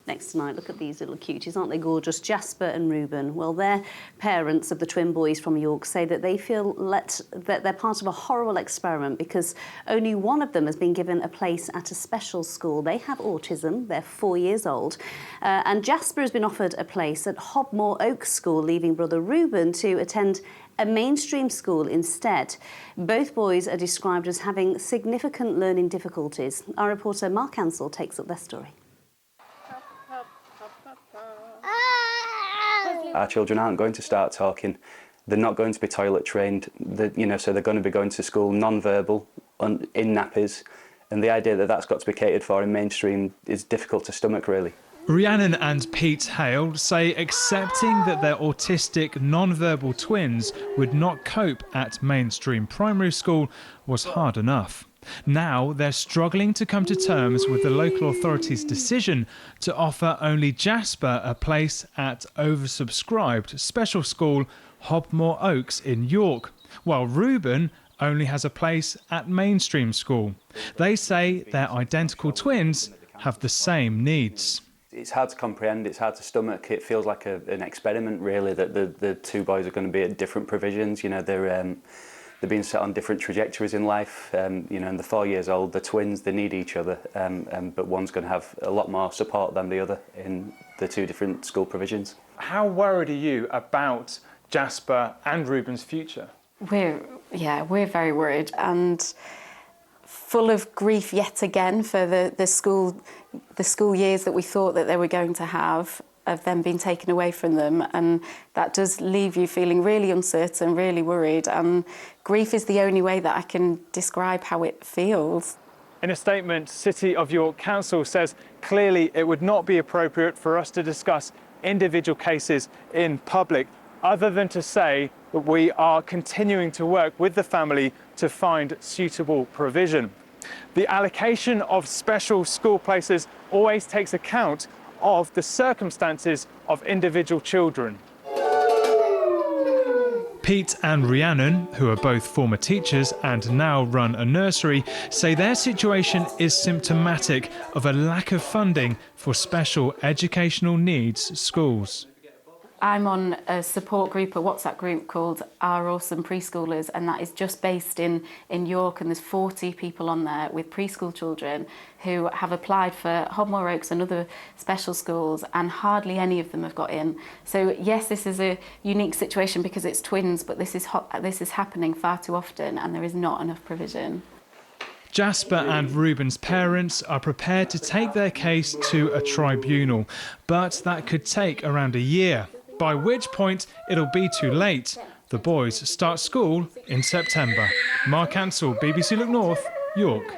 next tonight. Look at these little cuties, aren't they gorgeous? Jasper and Reuben. Well, their parents of the twin boys from York say that they feel that they're part of a horrible experiment because only one of them has been given a place at a special school. They have autism, they're 4 years old, and Jasper has been offered a place at Hobmore Oaks School, leaving brother Reuben to attend a mainstream school instead. Both boys are described as having significant learning difficulties. Our reporter Mark Ansell takes up their story. Our children aren't going to start talking. They're not going to be toilet trained. So they're going to be going to school non-verbal, in nappies. And the idea that that's got to be catered for in mainstream is difficult to stomach, really. Rhiannon and Pete Hale say accepting that their autistic non-verbal twins would not cope at mainstream primary school was hard enough. Now they're struggling to come to terms with the local authorities' decision to offer only Jasper a place at oversubscribed special school Hobmore Oaks in York, while Reuben only has a place at mainstream school. They say their identical twins have the same needs. It's hard to comprehend, it's hard to stomach. It feels like an experiment, really, that the two boys are going to be at different provisions. They're being set on different trajectories in life. And they're 4 years old, they're twins, they need each other, but one's going to have a lot more support than the other in the two different school provisions. How worried are you about Jasper and Reuben's future? We're very worried and full of grief yet again for the school years that we thought that they were going to have, of them being taken away from them, and that does leave you feeling really uncertain, really worried, and grief is the only way that I can describe how it feels. In a statement, City of York Council says clearly it would not be appropriate for us to discuss individual cases in public, other than to say that we are continuing to work with the family to find suitable provision. The allocation of special school places always takes account of the circumstances of individual children. Pete and Rhiannon, who are both former teachers and now run a nursery, say their situation is symptomatic of a lack of funding for special educational needs schools. I'm on a support group, a WhatsApp group called Our Awesome Preschoolers, and that is just based in York, and there's 40 people on there with preschool children who have applied for Hobmore Oaks and other special schools, and hardly any of them have got in. So yes, this is a unique situation because it's twins, but this is happening far too often and there is not enough provision. Jasper and Reuben's parents are prepared to take their case to a tribunal, but that could take around a year, by which point it'll be too late. The boys start school in September. Mark Ansell, BBC Look North, York.